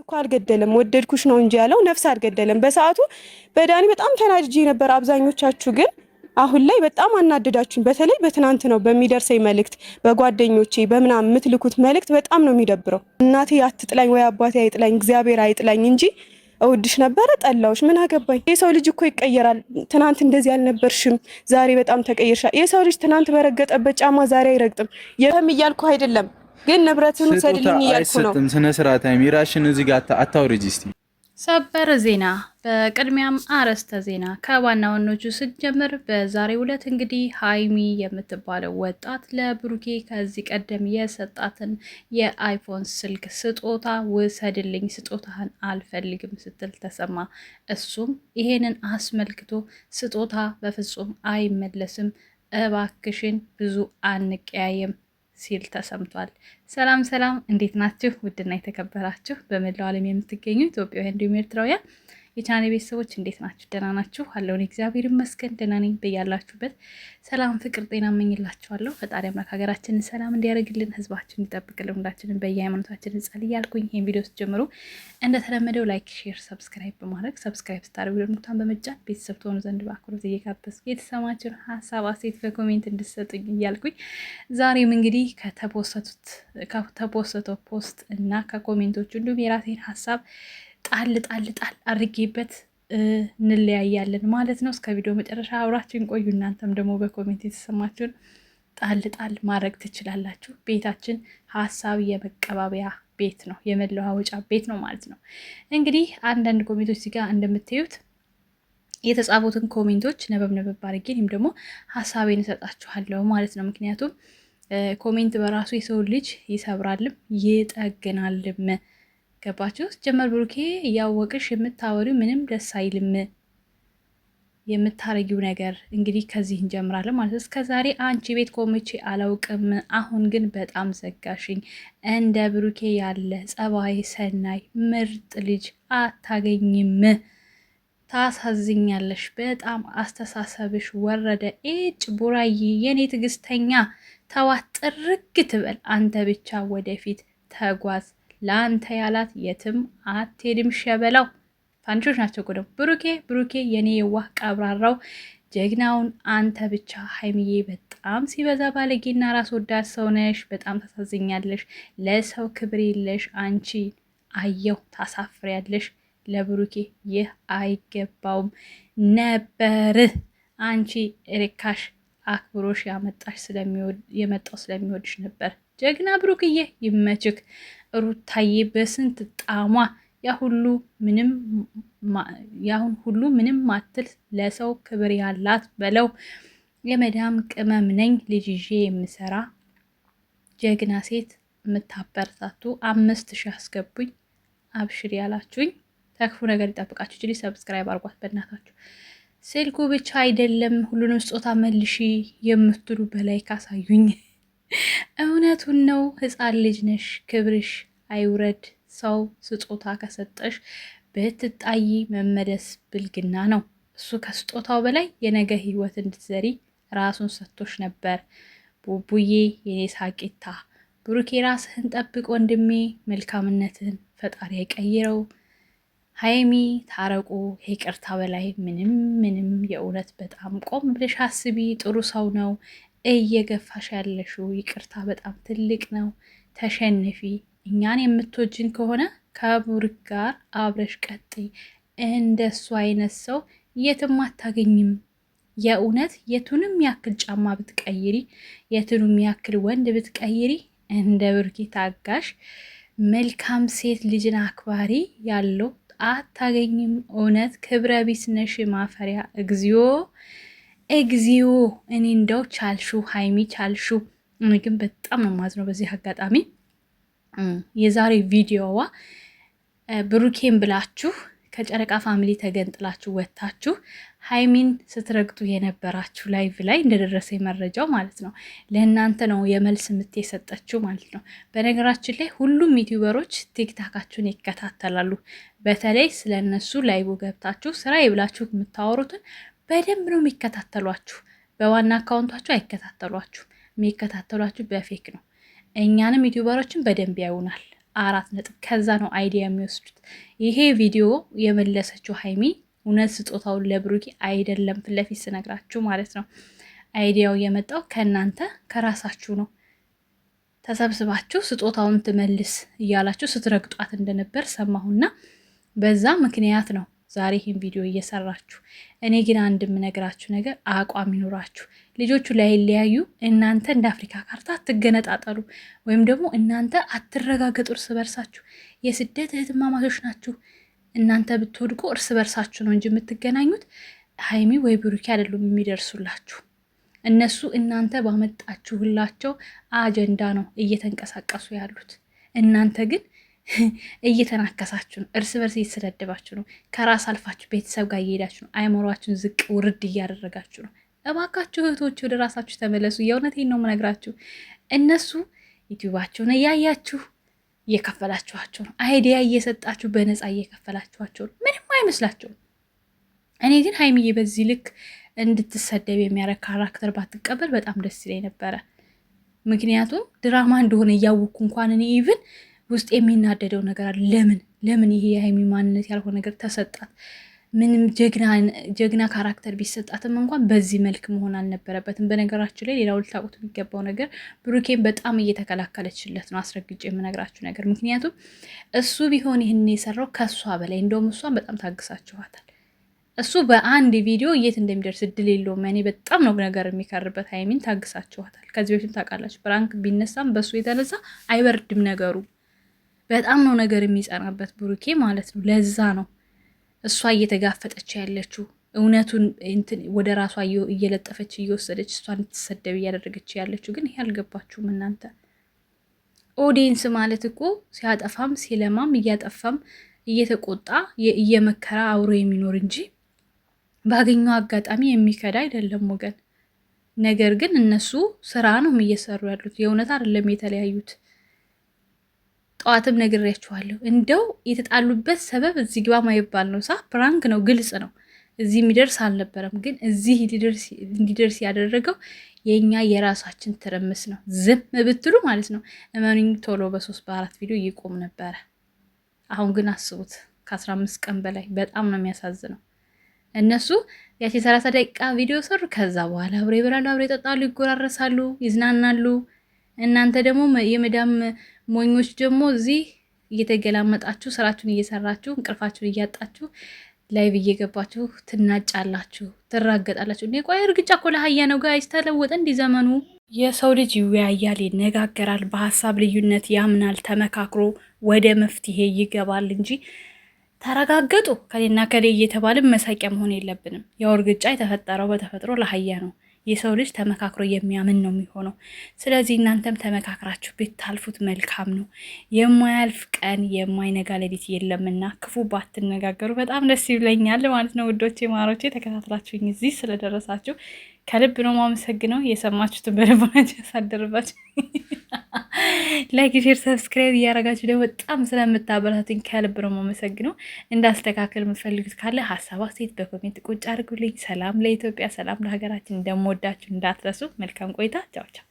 እኮ አልገደለም ወደድኩሽ ነው እንጂ ያለው ነፍስ አልገደለም። በሰዓቱ በዳኒ በጣም ተናድጄ ነበር። አብዛኞቻችሁ ግን አሁን ላይ በጣም አናደዳችሁኝ። በተለይ በትናንት ነው በሚደርሰኝ መልእክት በጓደኞቼ በምናምን የምትልኩት መልእክት በጣም ነው የሚደብረው። እናቴ አትጥላኝ ወይ አባቴ አይጥላኝ እግዚአብሔር አይጥላኝ እንጂ እውድሽ ነበረ ጠላውሽ ምን አገባኝ። የሰው ልጅ እኮ ይቀየራል። ትናንት እንደዚህ አልነበርሽም፣ ዛሬ በጣም ተቀየርሻል። የሰው ልጅ ትናንት በረገጠበት ጫማ ዛሬ አይረግጥም። የለም እያልኩ አይደለም ግን ንብረቱን ሰድልኝ እያልኩ ነው። ስነ ስርዓት ሚራሽን እዚህ ጋር አታውርጂ እስቲ። ሰበር ዜና። በቅድሚያም አርዕስተ ዜና ከዋና ዋናዎቹ ስንጀምር በዛሬው ዕለት እንግዲህ ሀይሚ የምትባለው ወጣት ለብሩኬ ከዚህ ቀደም የሰጣትን የአይፎን ስልክ ስጦታ ውሰድልኝ፣ ስጦታህን አልፈልግም ስትል ተሰማ። እሱም ይሄንን አስመልክቶ ስጦታ በፍጹም አይመለስም፣ እባክሽን ብዙ አንቀያየም ሲል ተሰምቷል። ሰላም ሰላም፣ እንዴት ናችሁ? ውድና የተከበራችሁ በመላው ዓለም የምትገኙ ኢትዮጵያውያን እንዲሁም ኤርትራውያን የቻናሌ ቤተሰቦች እንዴት ናችሁ? ደህና ናችሁ? አለውን እግዚአብሔር ይመስገን ደህና ነኝ። በያላችሁበት ሰላም፣ ፍቅር፣ ጤና እመኝላችኋለሁ። ፈጣሪ አምላክ ሀገራችንን ሰላም እንዲያደርግልን፣ ህዝባችን እንዲጠብቅልን፣ ሁላችንን በየሃይማኖታችን እንጸልይ እያልኩኝ ይህን ቪዲዮ ስትጀምሩ እንደተለመደው ላይክ፣ ሼር፣ ሰብስክራይብ በማድረግ ሰብስክራይብ ስታደርጉ ደግሞ በመጫን ቤተሰብ ትሆኑ ዘንድ በአክብሮት እየጋበዝኩ የተሰማችሁን ሀሳብ አስተያየት በኮሜንት እንድትሰጡኝ እያልኩኝ ዛሬም እንግዲህ ከተፖስተው ፖስት እና ከኮሜንቶቹ እንዲሁም የራሴን ሀሳብ ጣል አድርጌበት እንለያያለን ማለት ነው። እስከ ቪዲዮ መጨረሻ አብራችን ቆዩ። እናንተም ደግሞ በኮሜንት የተሰማችሁን ጣል ማድረግ ትችላላችሁ። ቤታችን ሀሳብ የመቀባበያ ቤት ነው፣ የመለዋወጫ ቤት ነው ማለት ነው። እንግዲህ አንዳንድ ኮሜንቶች እዚህ ጋር እንደምታዩት የተጻፉትን ኮሜንቶች ነበብ አድርጌ እኔም ደግሞ ሀሳቤን እሰጣችኋለሁ ማለት ነው። ምክንያቱም ኮሜንት በራሱ የሰው ልጅ ይሰብራልም ይጠግናልም። ገባችሁ? ጀመር ብሩኬ እያወቅሽ የምታወሪው ምንም ደስ አይልም። የምታረጊው ነገር እንግዲህ ከዚህ እንጀምራለን ማለት ነው። እስከ ዛሬ አንቺ ቤት ቆምቼ አላውቅም፣ አሁን ግን በጣም ዘጋሽኝ። እንደ ብሩኬ ያለ ጸባይ ሰናይ ምርጥ ልጅ አታገኝም። ታሳዝኛለሽ በጣም አስተሳሰብሽ ወረደ። ኤጭ ቡራዬ የኔ ትዕግስተኛ ተዋት፣ ጥርግ ትበል። አንተ ብቻ ወደፊት ተጓዝ። ለአንተ ያላት የትም አትሄድም። ሸበላው ፋንቾች ናቸው ጎደም ብሩኬ የኔ የዋህ ቀብራራው ጀግናውን አንተ ብቻ። ሀይሚዬ በጣም ሲበዛ ባለጌና ራስ ወዳድ ሰው ነሽ። በጣም ታሳዝኛለሽ። ለሰው ክብር የለሽ አንቺ። አየው ታሳፍሪያለሽ። ለብሩኬ ይህ አይገባውም ነበር። አንቺ ርካሽ አክብሮሽ የመጣው ስለሚወድሽ ነበር። ጀግና ብሩክዬ ይመችክ። ሩታዬ በስንት ጣሟ ያሁን ሁሉ ምንም ማትል ለሰው ክብር ያላት በለው። የመዳም ቅመም ነኝ ልጅ ይዤ የምሰራ ጀግና ሴት የምታበረታቱ 5000 አስገቡኝ አብሽር ያላችሁኝ ተክፉ ነገር ይጠብቃችሁ። ጅሊ ሰብስክራይብ አርጓት በእናታችሁ። ስልኩ ብቻ አይደለም ሁሉንም ስጦታ መልሺ የምትሉ በላይ ካሳዩኝ እውነቱን ነው። ህፃን ልጅ ነሽ፣ ክብርሽ አይውረድ። ሰው ስጦታ ከሰጠሽ ብትጣይ መመለስ ብልግና ነው። እሱ ከስጦታው በላይ የነገ ህይወት እንድትዘሪ ራሱን ሰጥቶሽ ነበር። ቡቡዬ የኔ ሳቂታ፣ ብሩኬ ራስህን ጠብቅ ወንድሜ፣ መልካምነትህን ፈጣሪ አይቀይረው። ሀይሚ ታረቁ። ይቅርታ በላይ ምንም የእውነት በጣም ቆም ብለሽ አስቢ። ጥሩ ሰው ነው እየገፋሽ ያለሽው። ይቅርታ በጣም ትልቅ ነው። ተሸንፊ። እኛን የምትወጂን ከሆነ ከብሩክ ጋር አብረሽ ቀጥይ። እንደሱ አይነት ሰው የትም አታገኝም። የእውነት የቱንም ያክል ጫማ ብትቀይሪ፣ የቱንም ያክል ወንድ ብትቀይሪ፣ እንደ ብሩክ ታጋሽ መልካም ሴት ልጅን አክባሪ ያለው አታገኝም። እውነት ክብረ ቢስ ነሽ ማፈሪያ። እግዚኦ እኔ እንደው ቻልሹ ሀይሚ ቻልሹ። እኔ ግን በጣም ነው የማዝነው በዚህ አጋጣሚ። የዛሬ ቪዲዮዋ ብሩኬን ብላችሁ ከጨረቃ ፋሚሊ ተገንጥላችሁ ወጥታችሁ ሀይሚን ስትረግጡ የነበራችሁ ላይቭ ላይ እንደደረሰ መረጃው ማለት ነው። ለእናንተ ነው የመልስ ምት የሰጠችው ማለት ነው። በነገራችን ላይ ሁሉም ዩቲዩበሮች ቲክታካችሁን ይከታተላሉ። በተለይ ስለነሱ ላይቭ ገብታችሁ ስራ ይብላችሁ የምታወሩትን በደንብ ነው የሚከታተሏችሁ። በዋና አካውንታችሁ አይከታተሏችሁ። የሚከታተሏችሁ በፌክ ነው። እኛንም ዩቲዩበሮችን በደንብ ያዩናል። 4 ነጥብ። ከዛ ነው አይዲያ የሚወስዱት። ይሄ ቪዲዮ የመለሰችው ሀይሚ እውነት ስጦታውን ለብሩኬ አይደለም፣ ፊት ለፊት ስነግራችሁ ማለት ነው። አይዲያው የመጣው ከእናንተ ከራሳችሁ ነው። ተሰብስባችሁ ስጦታውን ትመልስ እያላችሁ ስትረግጧት እንደነበር ሰማሁና በዛ ምክንያት ነው ዛሬ ይህን ቪዲዮ እየሰራችሁ። እኔ ግን አንድ የምነግራችሁ ነገር አቋም ይኑራችሁ። ልጆቹ ላይለያዩ እናንተ እንደ አፍሪካ ካርታ አትገነጣጠሉ፣ ወይም ደግሞ እናንተ አትረጋገጡ እርስ በርሳችሁ። የስደት እህትማማቾች ናችሁ። እናንተ ብትወድቁ እርስ በርሳችሁ ነው እንጂ የምትገናኙት ሀይሚ ወይ ብሩኬ አይደሉም የሚደርሱላችሁ። እነሱ እናንተ ባመጣችሁላቸው አጀንዳ ነው እየተንቀሳቀሱ ያሉት። እናንተ ግን እየተናከሳችሁ ነው፣ እርስ በርስ እየተሰዳደባችሁ ነው፣ ከራስ አልፋችሁ ቤተሰብ ጋር እየሄዳችሁ ነው፣ አይምሯችሁን ዝቅ ውርድ እያደረጋችሁ ነው። እባካችሁ እህቶች ወደ ራሳችሁ ተመለሱ። የእውነቴን ነው የምነግራችሁ። እነሱ ዩቲዩባቸውን እያያችሁ እየከፈላችኋቸው ነው፣ አይዲያ እየሰጣችሁ በነፃ እየከፈላችኋቸው ነው። ምንም አይመስላቸውም። እኔ ግን ሀይሚዬ በዚህ ልክ እንድትሰደብ የሚያደርግ ካራክተር ባትቀበል በጣም ደስ ይለኝ ነበረ። ምክንያቱም ድራማ እንደሆነ እያወቅኩ እንኳን እኔ ኢቭን ውስጥ የሚናደደው ነገር አለ። ለምን ይሄ የሀይሚ ማንነት ያልሆነ ነገር ተሰጣት? ምንም ጀግና ካራክተር ቢሰጣትም እንኳን በዚህ መልክ መሆን አልነበረበትም። በነገራችሁ ላይ ሌላው ልታውቁት የሚገባው ነገር ብሩኬን በጣም እየተከላከለችለት ነው፣ አስረግጬ የምነግራችሁ ነገር። ምክንያቱም እሱ ቢሆን ይህን የሰራው ከእሷ በላይ እንደውም እሷን በጣም ታግሳችኋታል። እሱ በአንድ ቪዲዮ የት እንደሚደርስ እድል የለውም። እኔ በጣም ነው ነገር የሚከርበት። ሀይሚን ታግሳችኋታል። ከዚህ በፊት ታውቃላችሁ፣ ብራንክ ቢነሳም በእሱ የተነሳ አይበርድም ነገሩ። በጣም ነው ነገር የሚጸናበት ብሩኬ ማለት ነው። ለዛ ነው እሷ እየተጋፈጠች ያለችው እውነቱን ወደ ራሷ እየለጠፈች እየወሰደች እሷን እንድትሰደብ እያደረገች ያለችው። ግን ይሄ አልገባችሁም እናንተ። ኦዲየንስ ማለት እኮ ሲያጠፋም ሲለማም እያጠፋም እየተቆጣ እየመከራ አብሮ የሚኖር እንጂ ባገኘው አጋጣሚ የሚከዳ አይደለም ወገን። ነገር ግን እነሱ ስራ ነው እየሰሩ ያሉት፣ የእውነት አይደለም የተለያዩት። ጠዋትም ነግሬያችኋለሁ። እንደው የተጣሉበት ሰበብ እዚህ ግባ ማይባል ነው። ፕራንክ ነው፣ ግልጽ ነው። እዚህ የሚደርስ አልነበረም። ግን እዚህ እንዲደርስ ያደረገው የእኛ የራሳችን ትርምስ ነው። ዝም ብትሉ ማለት ነው እመኑኝ ቶሎ በ3 በ4 ቪዲዮ ይቆም ነበረ። አሁን ግን አስቡት ከ15 ቀን በላይ በጣም ነው የሚያሳዝነው። እነሱ ያቺ 30 ደቂቃ ቪዲዮ ሰሩ። ከዛ በኋላ አብሬ ይበላሉ፣ አብሬ ይጠጣሉ፣ ይጎራረሳሉ፣ ይዝናናሉ። እናንተ ደግሞ የመዳም ሞኞች ደግሞ እዚህ እየተገላመጣችሁ ስራችሁን እየሰራችሁ እንቅልፋችሁን እያጣችሁ ላይቭ እየገባችሁ ትናጫላችሁ፣ ትራገጣላችሁ። እኔ ቆይ እርግጫ እኮ ለሀያ ነው ጋይስ፣ ተለወጠ እንዲህ ዘመኑ። የሰው ልጅ ይወያያል፣ ይነጋገራል፣ በሀሳብ ልዩነት ያምናል፣ ተመካክሮ ወደ መፍትሄ ይገባል እንጂ ተረጋገጡ ከሌና ከሌ እየተባልን መሳቂያ መሆን የለብንም። ያው እርግጫ የተፈጠረው በተፈጥሮ ለሀያ ነው። የሰው ልጅ ተመካክሮ የሚያምን ነው የሚሆነው። ስለዚህ እናንተም ተመካክራችሁ ብታልፉት መልካም ነው። የማያልፍ ቀን የማይነጋ ሌሊት የለምና ክፉ ባትነጋገሩ በጣም ደስ ይለኛል ማለት ነው። ውዶቼ ማሮቼ ተከታትላችሁኝ እዚህ ስለደረሳችሁ ከልብ ነው ማመሰግነው። የሰማችሁትን በልቦናችሁ ያሳደርባችሁ። ላይክ፣ ሼር፣ ሰብስክራይብ እያደረጋችሁ ደግሞ በጣም ስለምታበረታቱኝ ከልብ ነው ማመሰግነው። እንዳስተካከል የምትፈልጉት ካለ ሀሳብ አስተያየት በኮሜንት ቁጭ አድርጉልኝ። ሰላም ለኢትዮጵያ፣ ሰላም ለሀገራችን። እንደምወዳችሁ እንዳትረሱ። መልካም ቆይታ። ቻው ቻው።